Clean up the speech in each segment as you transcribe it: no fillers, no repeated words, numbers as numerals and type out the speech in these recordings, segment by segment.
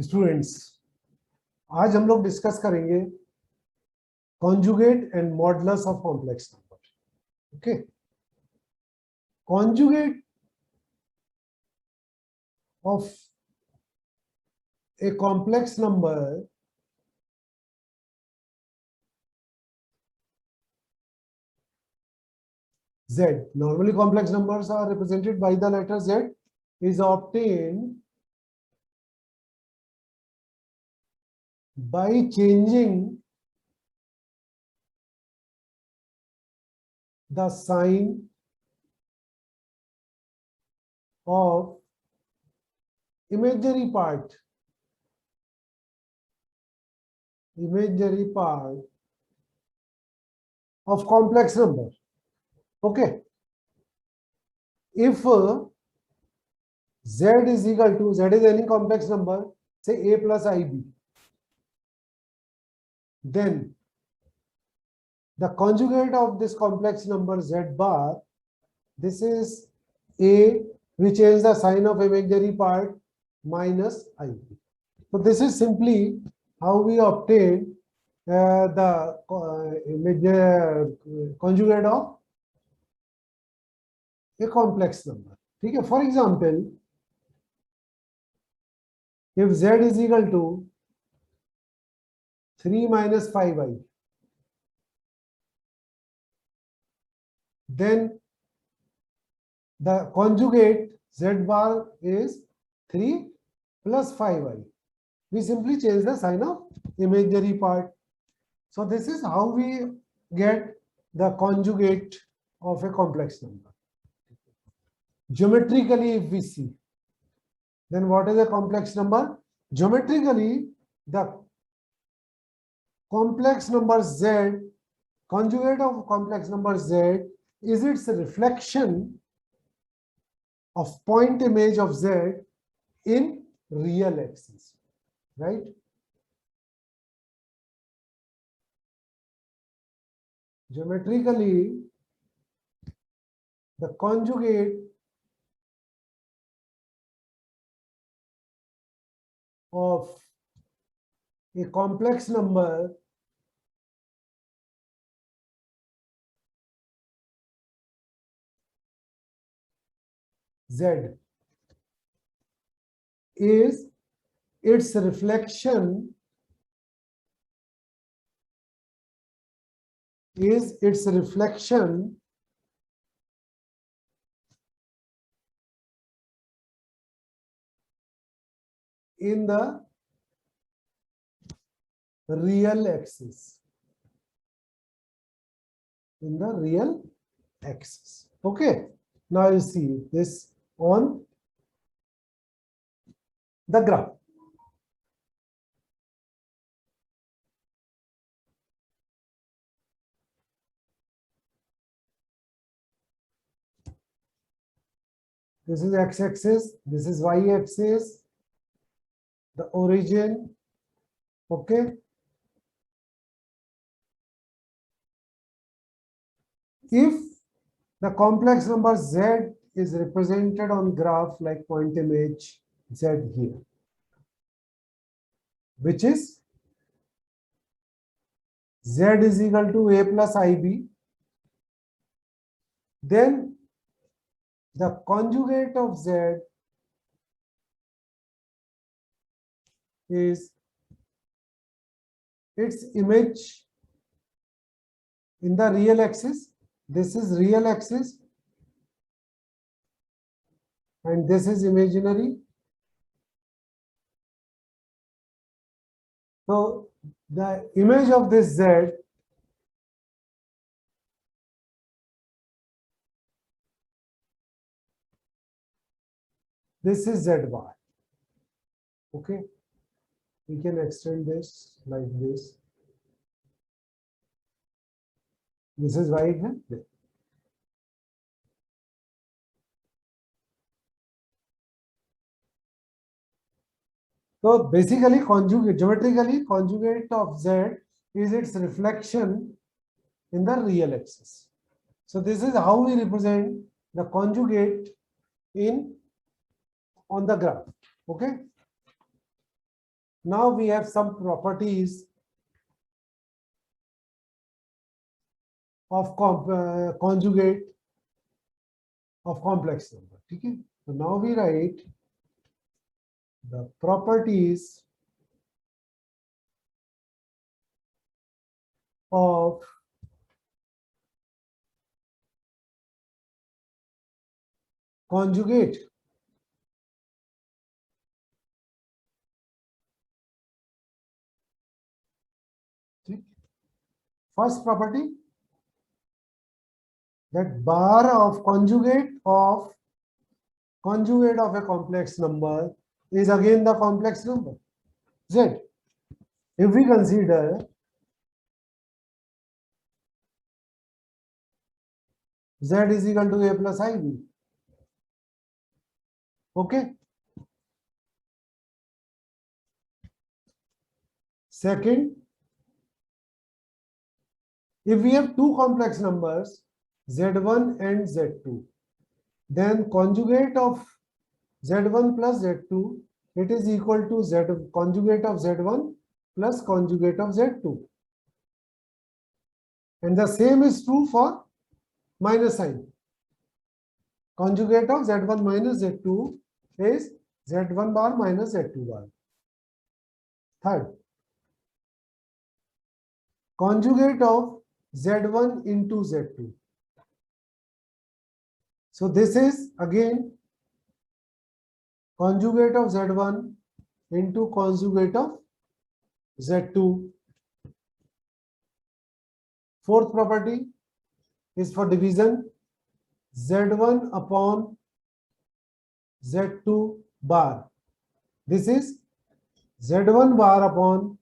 Students, आज हम लोग डिस्कस करेंगे conjugate and modulus of complex number. Okay, conjugate of a complex number z, normally complex numbers are represented by the letter z, is obtained by changing the sign of imaginary part of complex number. Okay, if z is equal to, z is any complex number, say a plus ib, then the conjugate of this complex number z bar, this is a, we change the sign of imaginary part, minus ib. So this is simply how we obtain the conjugate of a complex number. Okay, for example, if z is equal to 3 minus 5i, then the conjugate z bar is 3 plus 5i. We simply change the sign of imaginary part. So this is how we get the conjugate of a complex number. Geometrically, if we see, then what is a complex number? Geometrically, the complex number z, conjugate of complex number z, is its reflection of point image of z in real axis, right? Geometrically, the conjugate of a complex number z is its reflection in the real axis. Okay, now you see this on the graph. This is x-axis, this is y-axis, the origin. Okay, if the complex number z is represented on graph like point image z here, which is z is equal to a plus ib, then the conjugate of z is its image in the real axis. This is real axis and this is imaginary. So the image of this z this is z bar. Okay, we can extend this like this. This is right hand. So basically, geometrically, conjugate of z is its reflection in the real axis. So this is how we represent the conjugate on the graph. Okay. Now we have some properties of conjugate of complex number. Okay? So now we write the properties of conjugate first property, that bar of conjugate of a complex number is again the complex number z. If we consider z is equal to a plus ib, okay. Second, if we have two complex numbers z1 and z2, then conjugate of z1 plus z2, it is equal to z conjugate of z1 plus conjugate of z2. And the same is true for minus sign. Conjugate of z1 minus z2 is z1 bar minus z2 bar. Third, conjugate of z1 into z2. So this is again conjugate of z1 into conjugate of z2. Fourth property is for division, z1 upon z2 bar. This is z1 bar upon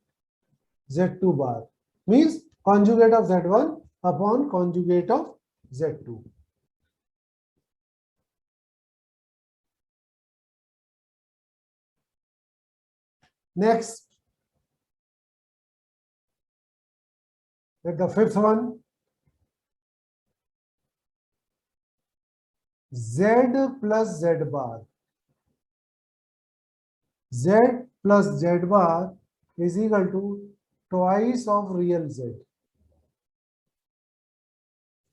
z2 bar, means conjugate of z1 upon conjugate of z2. Next, the fifth one, z plus z bar. Z plus z bar is equal to twice of real z.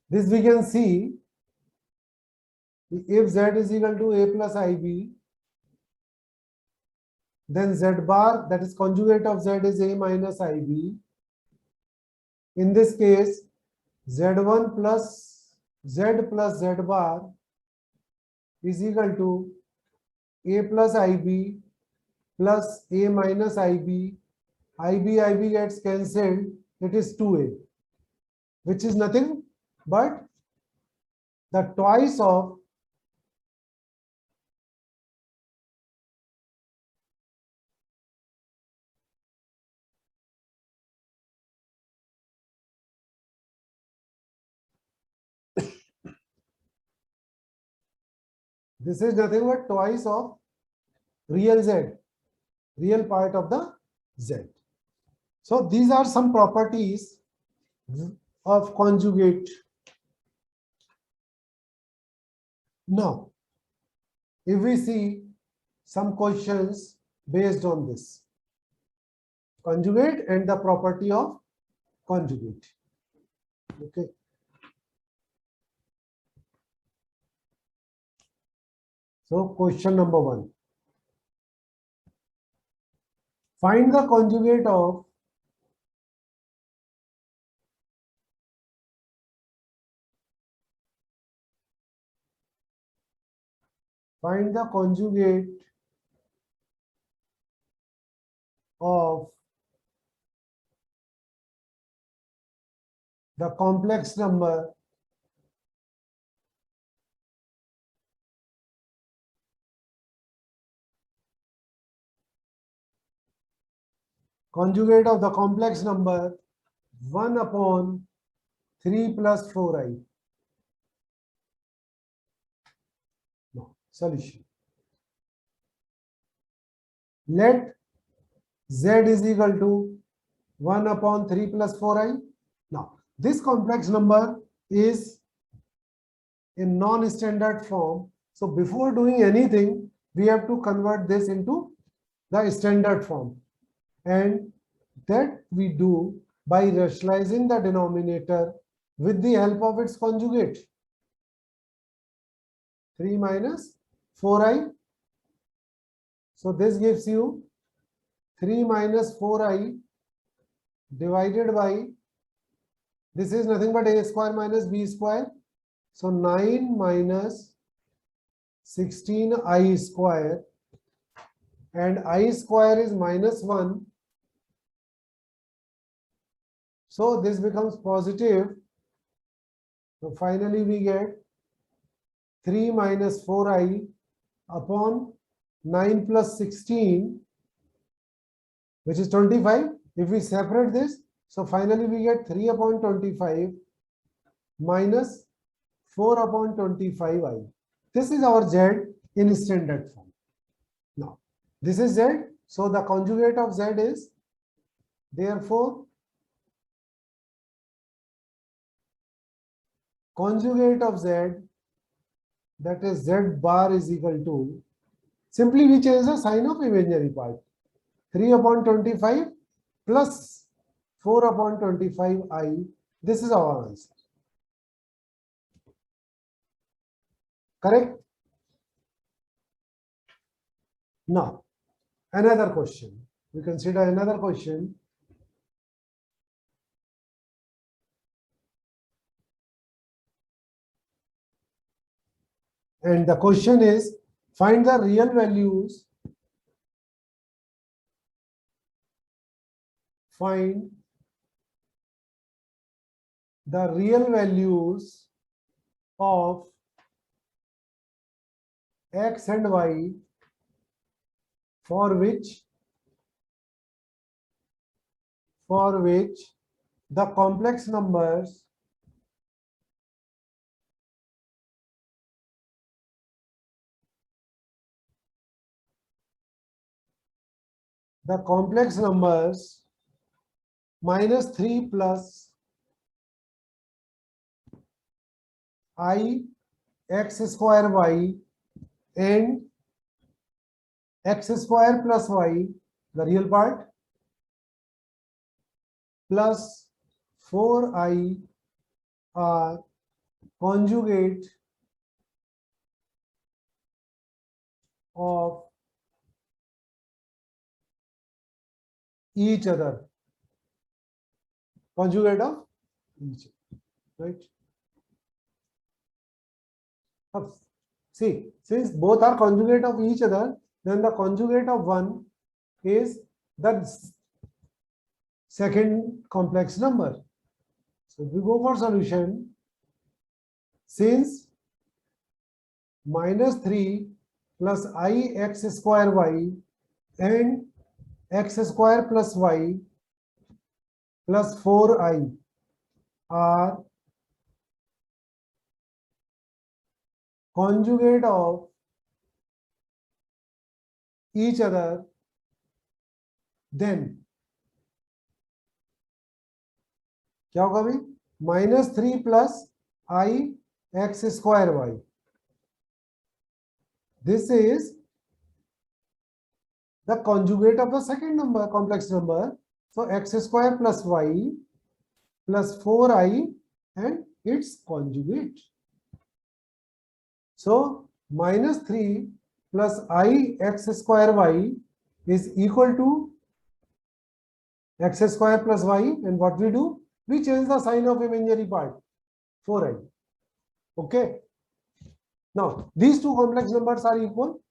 This we can see if z is equal to a plus ib, then z bar, that is conjugate of z, is a minus ib. In this case, z1 plus z bar is equal to a plus ib plus a minus ib. ib gets cancelled, it is 2a, which is nothing but the twice of this is nothing but twice of real z, real part of the z. So these are some properties of conjugate. Now, if we see some questions based on this conjugate and the property of conjugate, okay. So question number 1. Find the conjugate of of the complex number conjugate of the complex number 1 upon 3 plus 4i. No, solution. Let z is equal to 1 upon 3 plus 4i. Now, this complex number is in non-standard form. So before doing anything, we have to convert this into the standard form. and that we do by rationalizing the denominator with the help of its conjugate. 3 minus 4i. So this gives you 3 minus 4i divided by, this is nothing but a square minus b square. So 9 minus 16i square, and I square is minus 1. So this becomes positive. So finally we get 3 minus 4i upon 9 plus 16, which is 25. If we separate this, so finally we get 3 upon 25 minus 4 upon 25i. This is our z in standard form. Now, this is z. So the conjugate of z is, therefore, conjugate of z, that is z bar, is equal to, simply we change the sign of imaginary part. 3 upon 25 plus 4 upon 25i. This is our answer. Correct? Now, another question. We consider another question. And the question is, find the real values. Find the real values of x and y for which the complex numbers minus 3 plus I x square y and x square plus y, the real part, plus 4i are conjugate of each other. Conjugate of each other, right? See, since both are conjugate of each other, then the conjugate of one is the second complex number. So if we go for solution, since minus 3 plus I x square y and x square plus y plus 4i are conjugate of each other, then क्या होगा भाई? minus 3 plus I x square y. This is the conjugate of the second number, complex number. So x square plus y plus 4i and its conjugate. So minus 3 plus I x square y is equal to x square plus y, and what we do? We change the sign of imaginary part, 4i. Okay. Now these two complex numbers are equal.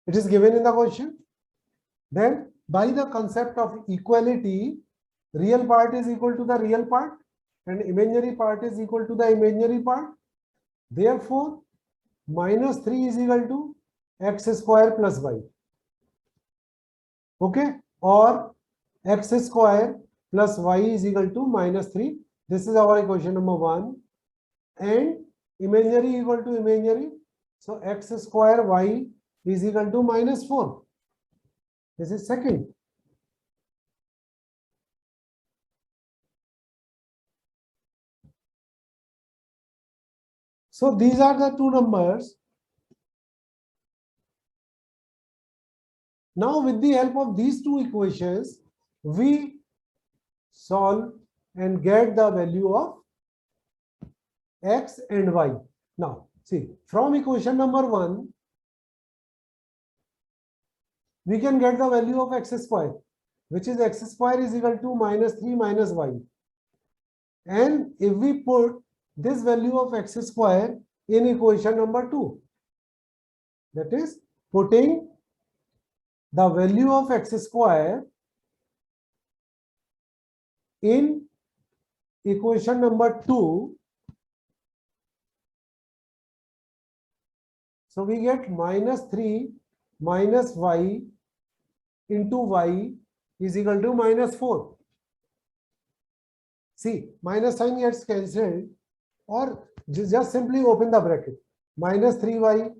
It is given in the question. Then by the concept of equality, real part is equal to the real part and imaginary part is equal to the imaginary part. Therefore, minus 3 is equal to x square plus y. Okay. Or x square plus y is equal to minus 3. This is our equation number 1. And imaginary equal to imaginary. So x square y is equal to minus 4. This is second. So these are the two numbers. Now with the help of these two equations, we solve and get the value of x and y. Now, see, from equation number 1, we can get the value of x square, which is x square is equal to minus 3 minus y. And if we put this value of x square in equation number 2, that is putting the value of x square in equation number 2, so we get minus 3 minus y into y is equal to minus 4. See, minus sign gets cancelled, or just simply open the bracket. Minus 3y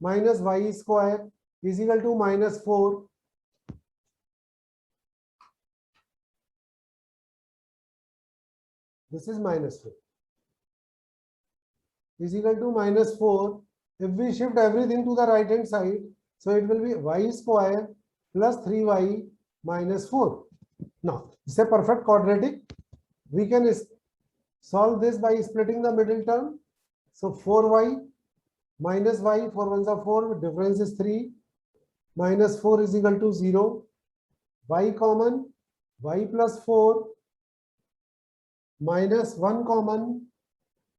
minus y square is equal to minus 4. This is minus 4 is equal to minus 4. If we shift everything to the right hand side, so it will be y square plus 3y minus 4. Now, it's a perfect quadratic. We can solve this by splitting the middle term. So 4y minus y, 4 ones are 4, difference is 3, minus 4 is equal to 0, y common, y plus 4, minus 1 common,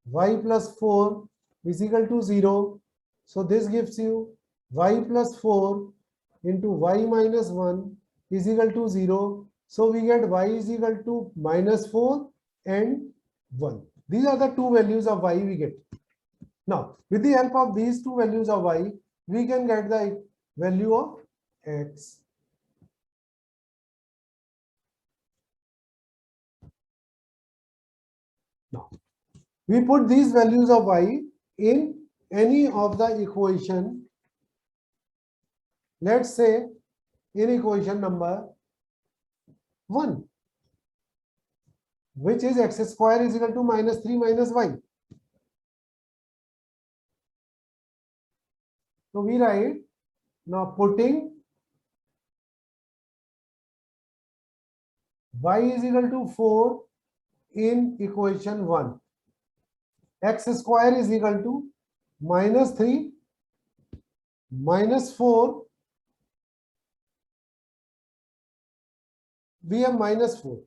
y plus 4 is equal to 0. So this gives you y plus 4 into y minus 1 is equal to 0. So we get y is equal to minus 4 and 1. These are the two values of y we get. Now, with the help of these two values of y, we can get the value of x. Now, we put these values of y in any of the equation. Let's say in equation number 1, which is x square is equal to minus 3 minus y. So we write, now putting y is equal to 4 in equation 1. X square is equal to minus 3 minus 4. We have minus 4.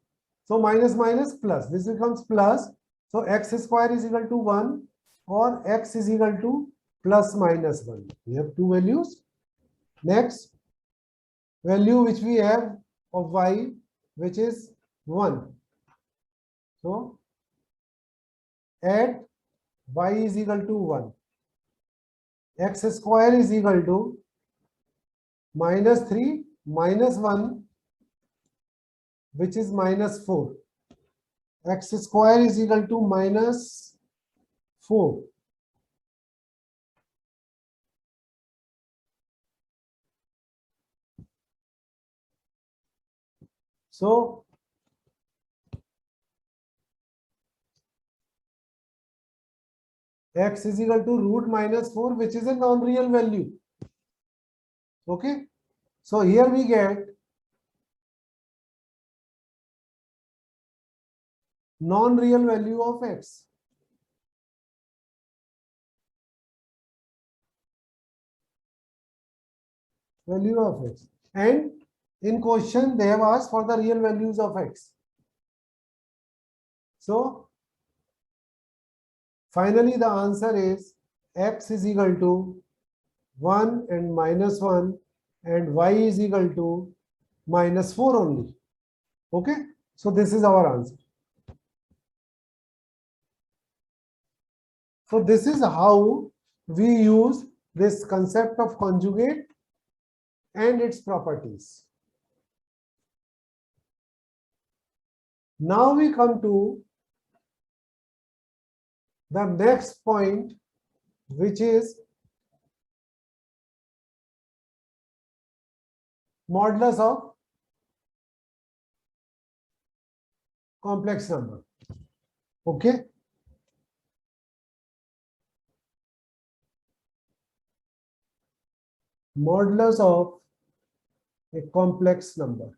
So minus minus plus. This becomes plus. So x square is equal to 1 or x is equal to plus minus 1. We have two values. Next value which we have of y, which is 1. So add y is equal to 1. X square is equal to minus 3 minus 1, which is minus 4. X square is equal to minus 4. So x is equal to root minus 4, which is a non-real value. Okay. So here we get non-real value of x. Value of x. And in question, they have asked for the real values of x. So finally, the answer is x is equal to 1 and minus 1 and y is equal to minus 4 only. Okay. So this is our answer. So this is how we use this concept of conjugate and its properties. Now we come to the next point, which is modulus of complex number. Okay. Modulus of a complex number.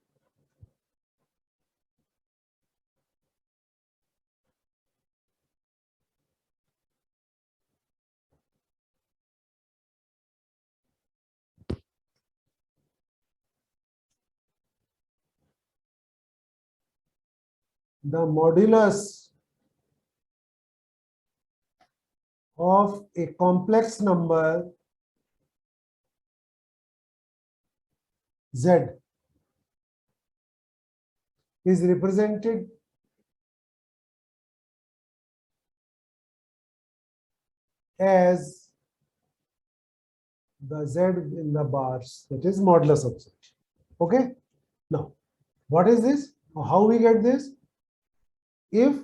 the modulus of a complex number z is represented as the z in the bars, that is modulus of z. Okay. Now, what is this? How we get this? If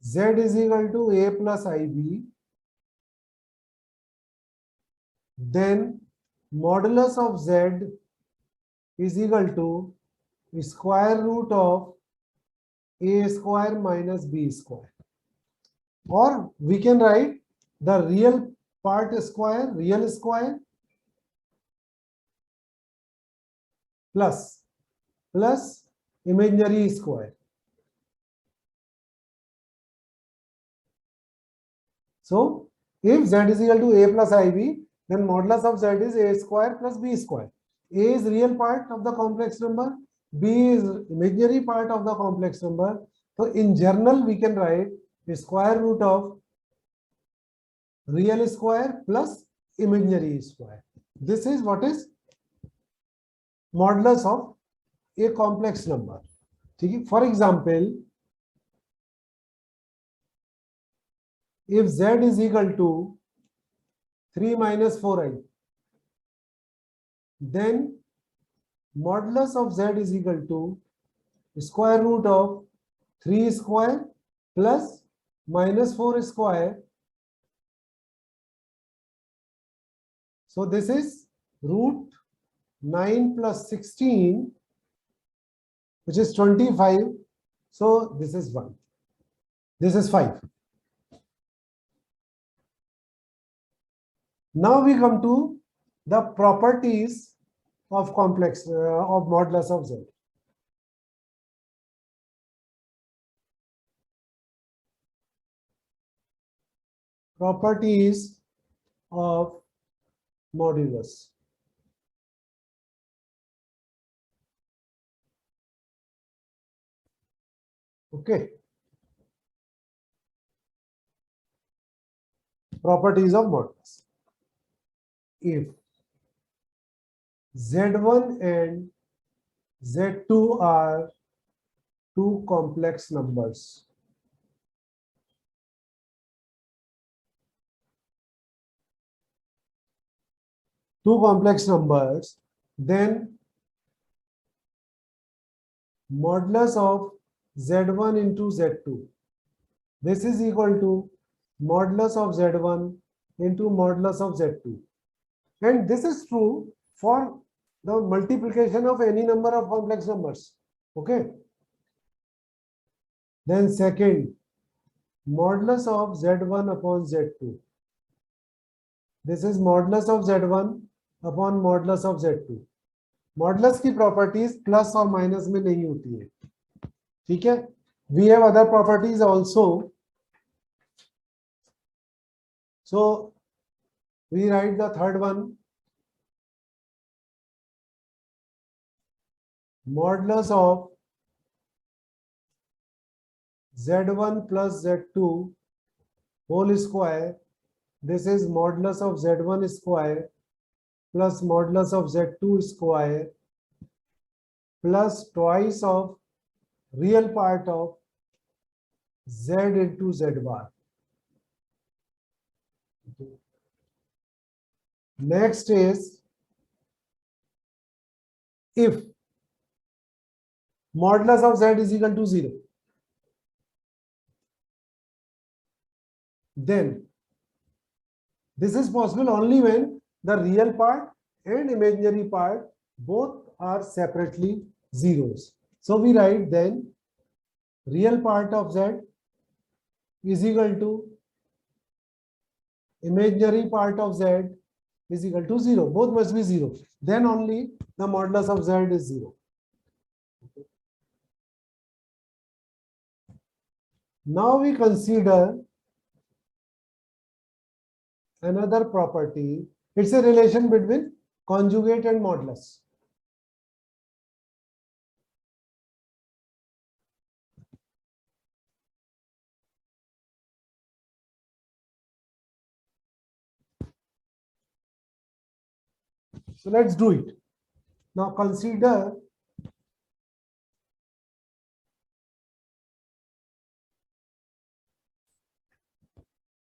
z is equal to a plus ib, then modulus of z is equal to square root of a square minus b square. Or we can write the real part square, real square, plus imaginary square. So if z is equal to a plus ib, then modulus of z is a square plus b square. A is real part of the complex number, b is imaginary part of the complex number. So in general we can write the square root of real square plus imaginary square. This is what is modulus of a complex number. For example, if z is equal to 3 minus 4i, then modulus of z is equal to square root of 3 square plus minus 4 square. So this is root 9 plus 16, which is 25. So this is 1. This is 5. Now we come to the properties of complex of modulus of z. Properties of modulus. Okay. Properties of modulus. If z1 and z2 are two complex numbers, then modulus of z1 into z2, this is equal to modulus of z1 into modulus of z2. And this is true for the multiplication of any number of complex numbers. Okay. Then second, modulus of z1 upon z2. This is modulus of z1 upon modulus of z2. Modulus की properties plus और minus में नहीं होती है. ठीक है. We have other properties also. So we write the third one. Modulus of z1 plus z2 whole square. This is modulus of z1 square plus modulus of z2 square plus twice of real part of z into z bar. Next is if modulus of z is equal to 0, then this is possible only when the real part and imaginary part both are separately zeros. So we write then real part of z is equal to imaginary part of z is equal to 0. Both must be 0. Then only the modulus of z is 0. Now we consider another property. It's a relation between conjugate and modulus. So let's do it. Now consider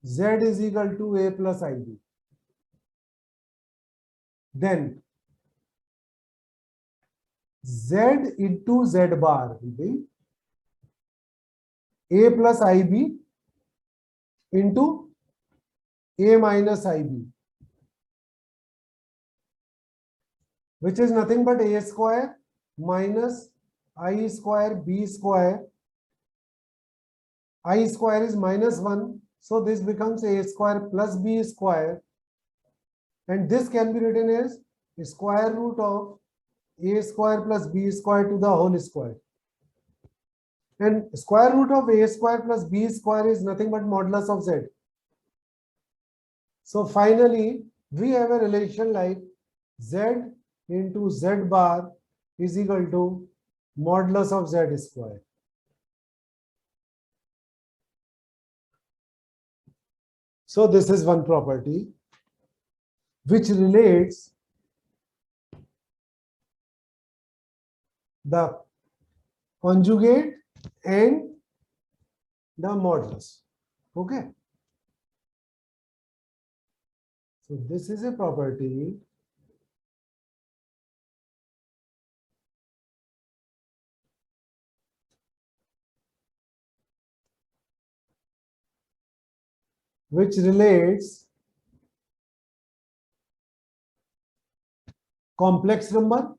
Z is equal to A plus IB. Then Z into Z bar will be A plus IB into A minus IB, which is nothing but A square minus I square B square. I square is -1, so this becomes A square plus B square, and this can be written as square root of A square plus B square to the whole square. And square root of A square plus B square is nothing but modulus of Z. So finally, we have a relation like Z into Z bar is equal to modulus of Z square. So this is one property which relates the conjugate and the modulus. Okay. So this is a property which relates complex number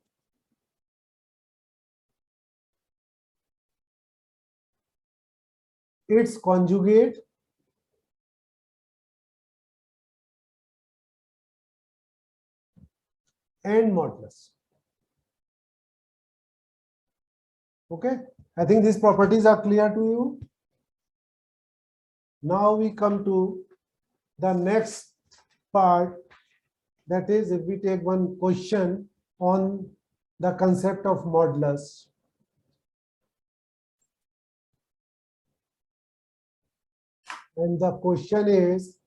its conjugate and modulus. Okay, I think these properties are clear to you. Now we come to the next part, that is if we take one question on the concept of modulus. And the question is,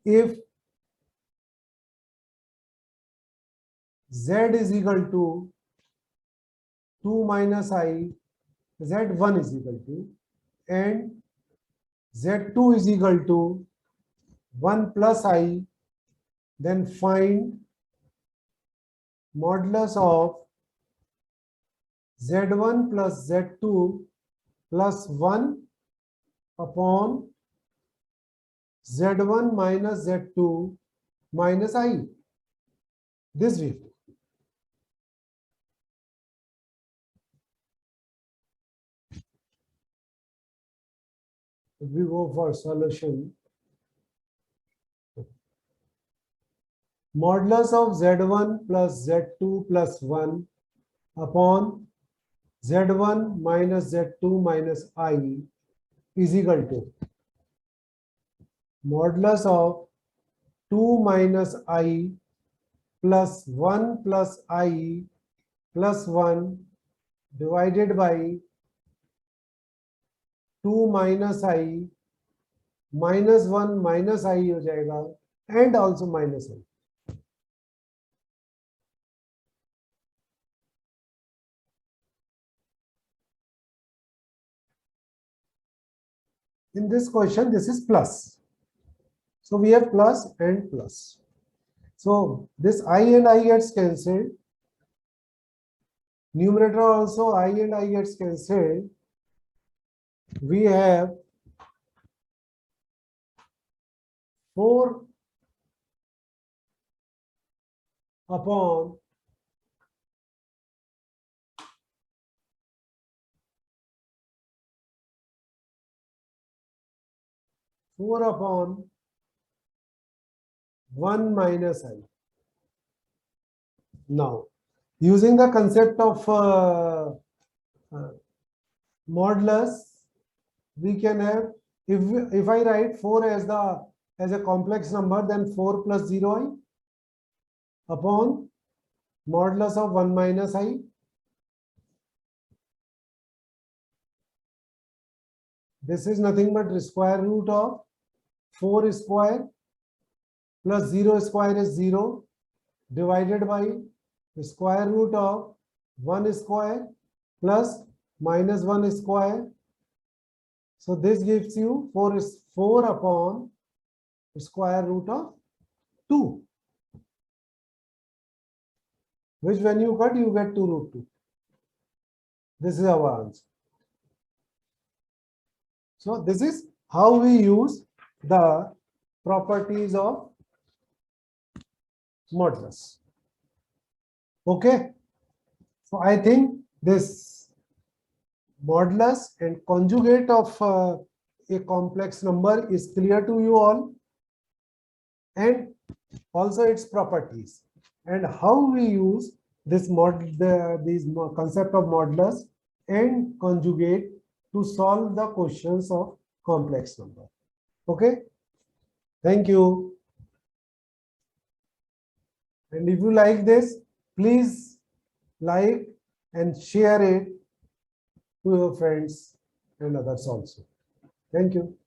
if Z is equal to 2 minus I, Z1 is equal to, and Z2 is equal to 1 plus I, then find modulus of Z1 plus Z2 plus 1 upon Z1 minus Z2 minus I. This way. If we go for solution, modulus of Z1 plus Z2 plus 1 upon Z1 minus Z2 minus I is equal to modulus of 2 minus I plus 1 plus I plus 1 divided by 2 minus I minus 1 minus I हो जाएगा, and also minus I. In this question, this is plus. So we have plus and plus. So this I and I gets cancelled. Numerator also I and I gets cancelled. We have 4 upon 4 upon 1 minus I. Now, using the concept of modulus, we can have, if I write 4 as a complex number, then 4 plus 0 I upon modulus of 1 minus I. This is nothing but the square root of 4 square plus 0 square is 0 divided by square root of 1 square plus minus 1 square. So this gives you 4 is 4 upon square root of 2, which when you cut, you get 2 root 2. This is our answer. So this is how we use the properties of modulus. Okay. So I think this modulus and conjugate of a complex number is clear to you all, and also its properties and how we use this concept of modulus and conjugate to solve the questions of complex number. Okay, thank you. And if you like this, please like and share it to your friends and others also. Thank you.